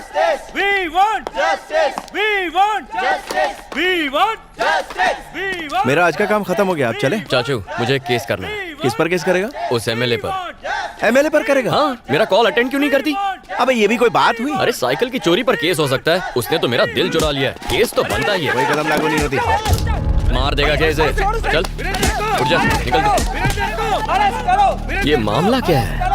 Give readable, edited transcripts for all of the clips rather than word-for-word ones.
Justice! We want justice! We want justice! We want justice! We want. मेरा आज का काम खत्म हो गया, आप चले? चाचू मुझे एक केस करना है। किस पर केस करेगा? उस एमएलए पर। एमएलए पर करेगा? हाँ, मेरा कॉल अटेंड क्यों नहीं करती? अबे ये भी कोई बात हुई? अरे साइकिल की चोरी पर केस हो सकता है, उसने तो मेरा दिल चुरा लिया है, केस तो बनता ही है। कोई कदम लागू नहीं होती। मार देगा क्या इसे? चल उठ जा, निकल दे। ये मामला क्या है?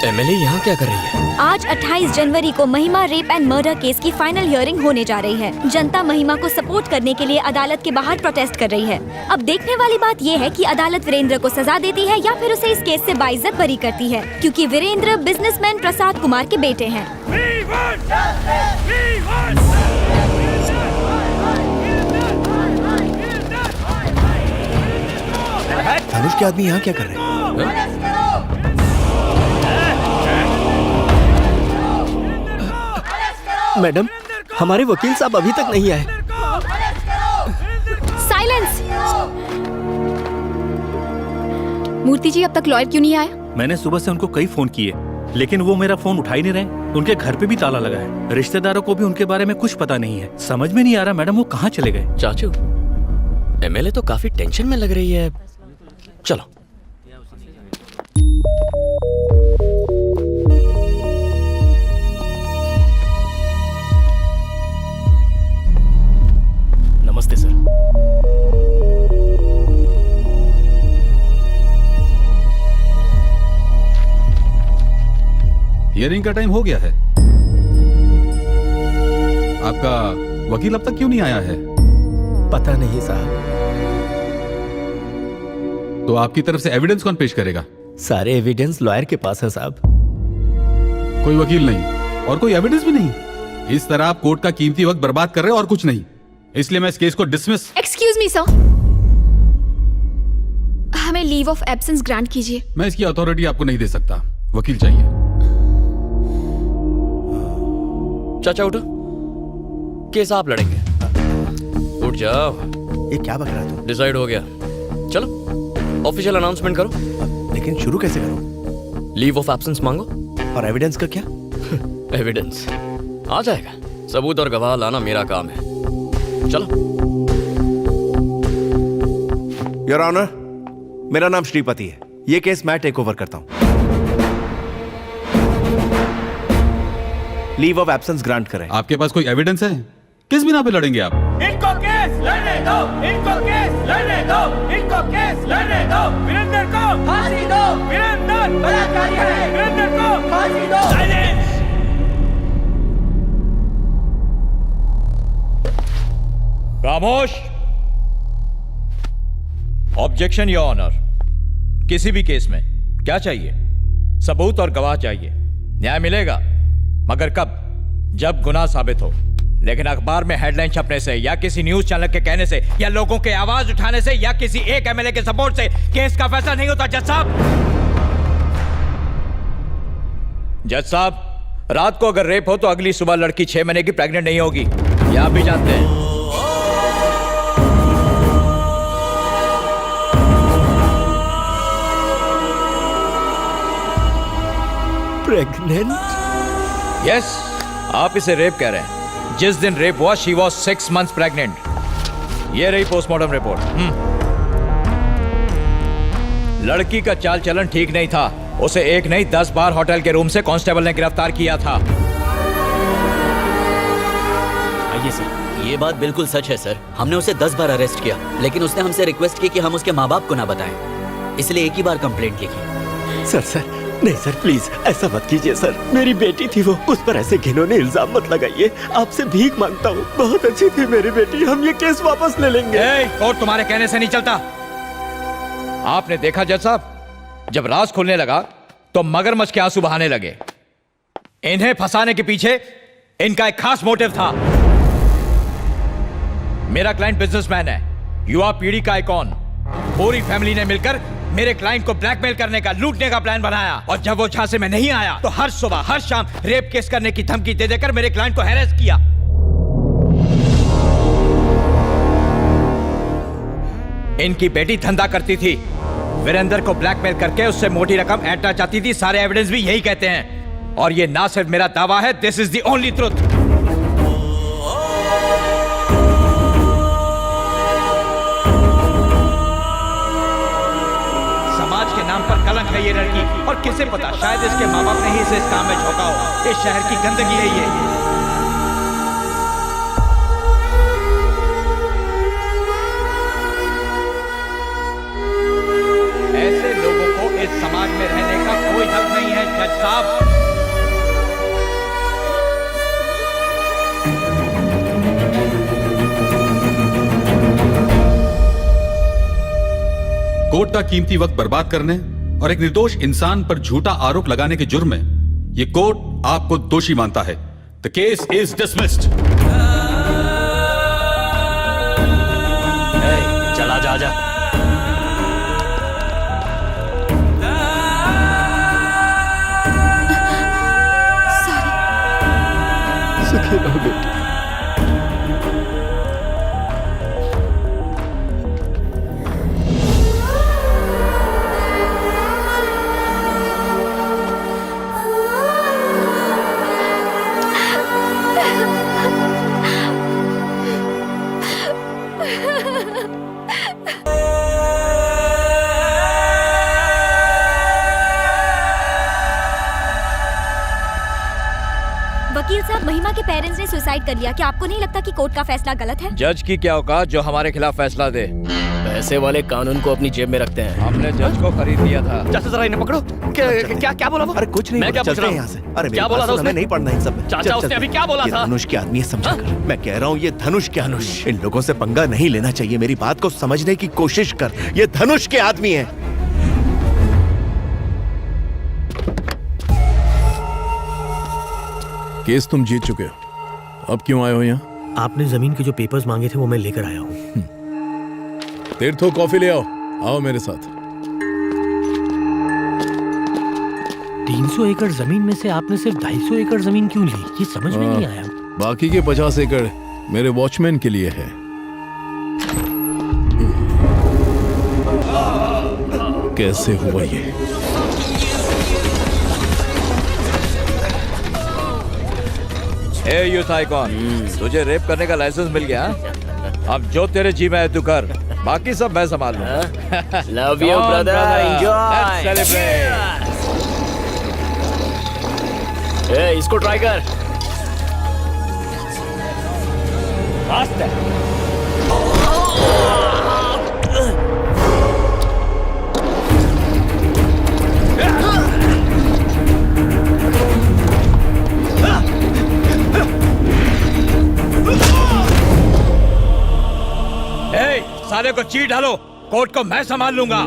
एमएलए यहाँ क्या कर रही है? आज 28 जनवरी को महिमा रेप एंड मर्डर केस की फाइनल हियरिंग होने जा रही है। जनता महिमा को सपोर्ट करने के लिए अदालत के बाहर प्रोटेस्ट कर रही है। अब देखने वाली बात ये है कि अदालत वीरेंद्र को सजा देती है या फिर उसे इस केस से बाइज्जत बरी करती है, क्योंकि वीरेंद्र बिजनेसमैन प्रसाद कुमार के बेटे हैं। धनुष के आदमी यहाँ क्या कर रहे हैं? मैडम, हमारे वकील साहब अभी तक नहीं आए। साइलेंस! मूर्ति जी, अब तक लॉयर क्यों नहीं आया? मैंने सुबह से उनको कई फोन किए, लेकिन वो मेरा फोन उठा ही नहीं रहे। उनके घर पे भी ताला लगा है। रिश्तेदारों को भी उनके बारे में कुछ पता नहीं है। समझ में नहीं आ रहा मैडम वो कहाँ चले गए। चाचू एमएलए तो काफी टेंशन में लग रही है। चलो। नमस्ते सर। हियरिंग का टाइम हो गया है। आपका वकील अब तक क्यों नहीं आया है? पता नहीं साहब। तो आपकी तरफ से एविडेंस कौन पेश करेगा? सारे एविडेंस लॉयर के पास है साहब। कोई वकील नहीं और कोई एविडेंस भी नहीं। इस तरह आप कोर्ट का कीमती वक्त बर्बाद कर रहे हो और कुछ नहीं। इसलिए मैं इस केस को डिसमिस। एक्सक्यूज मी सर, हमें लीव ऑफ एब्सेंस ग्रांट कीजिए। मैं इसकी अथॉरिटी आपको नहीं दे सकता। वकील चाहिए। चाचा उठो, केस आप लड़ेंगे। उठ जाओ। ये क्या बक रहा है तू? डिसाइड हो गया, चलो ऑफिशियल अनाउंसमेंट करो। लेकिन शुरू कैसे करूं? लीव ऑफ एब्सेंस मांगो। और एविडेंस का क्या? एविडेंस आ जाएगा, सबूत और गवाह लाना मेरा काम है। चलो। योर ऑनर, मेरा नाम श्रीपति है। ये केस मैं टेक ओवर करता हूं। लीव ऑफ एब्सेंस ग्रांट करें। आपके पास कोई एविडेंस है? किस बिना पे लड़ेंगे आप? इनको केस लड़ने दो, इनको केस लड़ने दो, इनको केस लड़ने दो। वीरेंद्र को फांसी दो, वीरेंद्र बलात्कारी है, वीरेंद्र को फांसी दो। साइलेंस! खामोश। Objection your honour. किसी भी केस में क्या चाहिए? सबूत और गवाह चाहिए। न्याय मिलेगा, मगर कब? जब गुनाह साबित हो। लेकिन अखबार में हेडलाइन छपने से या किसी न्यूज चैनल के कहने से या लोगों के आवाज उठाने से या किसी एक एमएलए के सपोर्ट से केस का फैसला नहीं होता। जज साहब, जज साहब, रात को अगर रेप हो तो अगली सुबह लड़की 6 महीने की प्रेग्नेंट नहीं होगी, ये आप भी जानते हैं। प्रेग्नेंट? यस, आप इसे रेप कह रहे हैं। जिस दिन रेप हुआ शी वॉज 6 months प्रेग्नेंट। ये रही पोस्टमार्टम रिपोर्ट। लड़की का चाल चलन ठीक नहीं था। उसे एक नहीं 10 बार होटल के रूम से कांस्टेबल ने गिरफ्तार किया था। आइए सर। ये बात बिल्कुल सच है सर। हमने उसे 10 बार अरेस्ट किया, लेकिन उसने हमसे रिक्वेस्ट की कि हम उसके माँ बाप को ना बताएं, इसलिए एक ही बार कंप्लेंट लिखी। सर नहीं सर, प्लीज ऐसा मत कीजिए सर। मेरी बेटी थी वो, उस पर ऐसे घिनौने इल्जाम मत लगाइए। आपसे भीख मांगता हूँ। बहुत अच्छी थी मेरी बेटी। हम ये केस वापस ले लेंगे। कोर्ट तुम्हारे कहने से नहीं चलता। आपने देखा जज साहब, जब राज खुलने लगा तो मगरमच्छ के आंसू बहाने लगे। इन्हें फंसाने के पीछे इनका एक खास मोटिव था। मेरा क्लाइंट बिजनेसमैन है, युवा पीढ़ी का आइकॉन। पूरी फैमिली ने मिलकर मेरे क्लाइंट को ब्लैकमेल करने का, लूटने का प्लान बनाया। और जब वो झांसे में नहीं आया तो हर सुबह हर शाम रेप केस करने की धमकी दे देकर मेरे क्लाइंट को हैरेस किया। इनकी बेटी धंधा करती थी, वीरेंद्र को ब्लैकमेल करके उससे मोटी रकम ऐंठना चाहती थी। सारे एविडेंस भी यही कहते हैं। और ये ना सिर्फ मेरा दावा है, this is the only truth. समाज के नाम पर कलंक है ये लड़की, और किसे पता, शायद इसके माँ बाप ने ही इसे इस काम में झोंका हो। इस शहर की गंदगी है ये। ऐसे लोगों को इस समाज में रहने का कोई हक नहीं है जज साहब। कोर्ट का कीमती वक्त बर्बाद करने और एक निर्दोष इंसान पर झूठा आरोप लगाने के जुर्म में ये कोर्ट आपको दोषी मानता है। The case is dismissed. चला जा जा। सुखी रहो बेटी। वकील साहब, महिमा के पेरेंट्स ने सुसाइड कर लिया। क्या आपको नहीं लगता कि कोर्ट का फैसला गलत है? जज की क्या औकात जो हमारे खिलाफ फैसला दे। पैसे वाले कानून को अपनी जेब में रखते हैं। हमने जज को खरीद लिया था। चाचा जरा इन्हें पकड़ो। क्या बोला वो? अरे कुछ नहीं, मैं क्या पूछ रहा हूँ? यहाँ से। अरे क्या बोला था उसने? नहीं पढ़ना इन सब में। चाचा उसने अभी क्या बोला था? धनुष के आदमी है, समझा कर। मैं कह रहा हूँ ये धनुष के धनुष। इन लोगों से पंगा नहीं लेना चाहिए। मेरी बात को समझने की कोशिश कर। ये धनुष के आदमी है। केस तुम जीत चुके हो, अब क्यों आए हो यहाँ? आपने जमीन के जो पेपर्स मांगे थे वो मैं लेकर आया हूँ। तीर्थो कॉफी ले आओ। आओ मेरे साथ। 300 एकड़ जमीन में से आपने सिर्फ 250 एकड़ जमीन क्यों ली? ये समझ में नहीं आया। बाकी के 50 एकड़ मेरे वॉचमैन के लिए है। कैसे हुआ ये? ए यूथ आइकॉन, तुझे रेप करने का लाइसेंस मिल गया। अब जो तेरे जी में है तू कर, बाकी सब मैं संभाल लूंगा। Love you brother, enjoy. Let's celebrate. ए, इसको ट्राई कर। फास्ट है। साले को चीट डालो, कोर्ट को मैं संभाल लूंगा।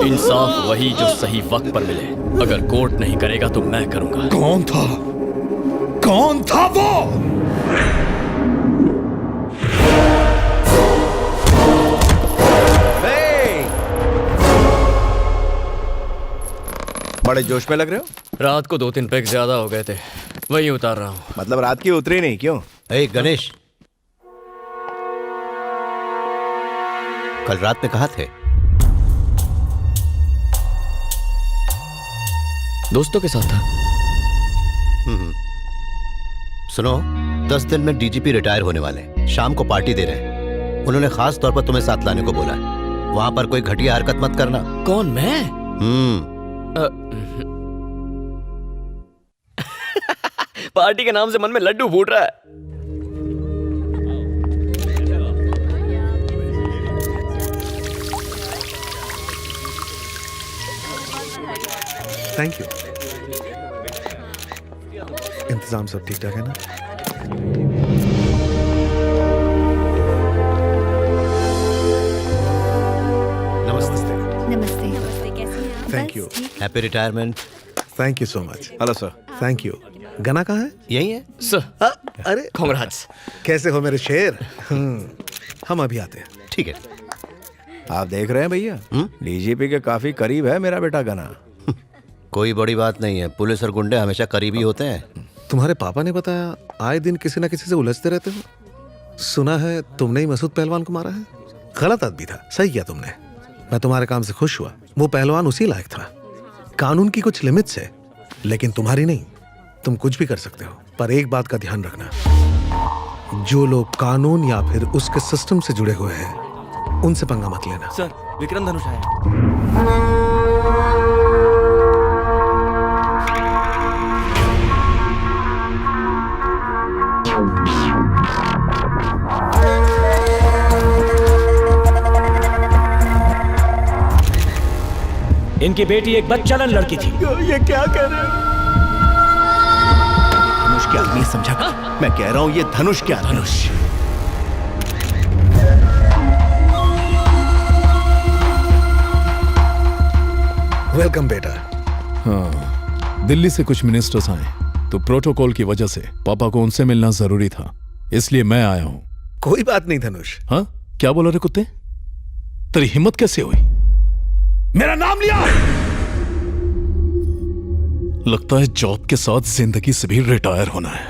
इंसाफ वही जो सही वक्त पर मिले। अगर कोर्ट नहीं करेगा तो मैं करूंगा। कौन था? कौन था वो? बड़े जोश में लग रहे हो। रात को 2-3 पैक ज्यादा हो गए थे, वही उतार रहा हूँ। मतलब रात की उतरी नहीं क्यों? गणेश, कल रात में कहाँ थे? दोस्तों के साथ था। सुनो, 10 दिन में डीजीपी रिटायर होने वाले हैं। शाम को पार्टी दे रहे हैं। उन्होंने खास तौर पर तुम्हें साथ लाने को बोला है। वहां पर कोई घटिया हरकत मत करना। कौन, मैं? पार्टी के नाम से मन में लड्डू फूट रहा है। Thank you. इंतजाम सब ठीक ठाक है ना? Happy retirement. Thank you so much. Hello sir. Thank you. गना कहाँ है? यही है सर। अरे कांग्रेट्स। कैसे हो मेरे शेर? हम अभी आते हैं। ठीक है। आप देख रहे हैं भैया, डीजीपी के काफी करीब है मेरा बेटा गना। कोई बड़ी बात नहीं है, पुलिस और गुंडे हमेशा करीबी होते हैं। तुम्हारे पापा ने बताया आए दिन किसी ना किसी से उलझते रहते हो। सुना है तुमने ही मसूद पहलवान को मारा है। गलत आदमी था, सही किया तुमने। मैं तुम्हारे काम से खुश हुआ। वो पहलवान उसी लायक था। कानून की कुछ लिमिट्स है, लेकिन तुम्हारी नहीं। तुम कुछ भी कर सकते हो, पर एक बात का ध्यान रखना, जो लोग कानून या फिर उसके सिस्टम से जुड़े हुए हैं उनसे पंगा मत लेना। सर, विक्रम धनुष आया। इनकी बेटी एक बदचलन लड़की थी। ये क्या कह रहे हो? धनुष क्या आदमी समझा? मैं कह रहा हूं ये धनुष क्या धनुष। वेलकम बेटा। हाँ, दिल्ली से कुछ मिनिस्टर्स आए तो प्रोटोकॉल की वजह से पापा को उनसे मिलना जरूरी था, इसलिए मैं आया हूं। कोई बात नहीं धनुष। हाँ, क्या बोला रे कुत्ते? तेरी हिम्मत कैसे हुई? मेरा नाम लिया। लगता है जॉब के साथ जिंदगी से भी रिटायर होना है।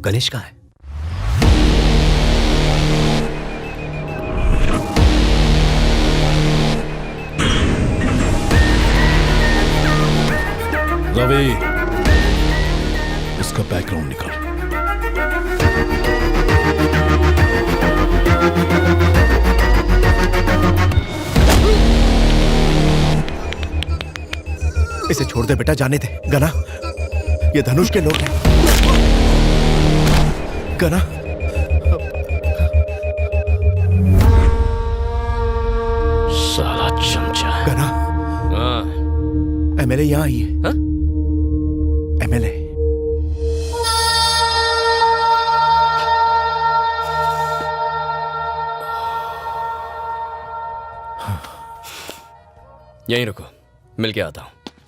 गणेश कहाँ है? रवि, उसका बैकग्राउंड निकाल। इसे छोड़ दे बेटा, जाने दे। गना, ये धनुष के लोग हैं। गना, साला चमचा। गना, एमएलए यहाँ आई है। हाँ? एमएलए। यहीं रुको, मिल के आता हूं।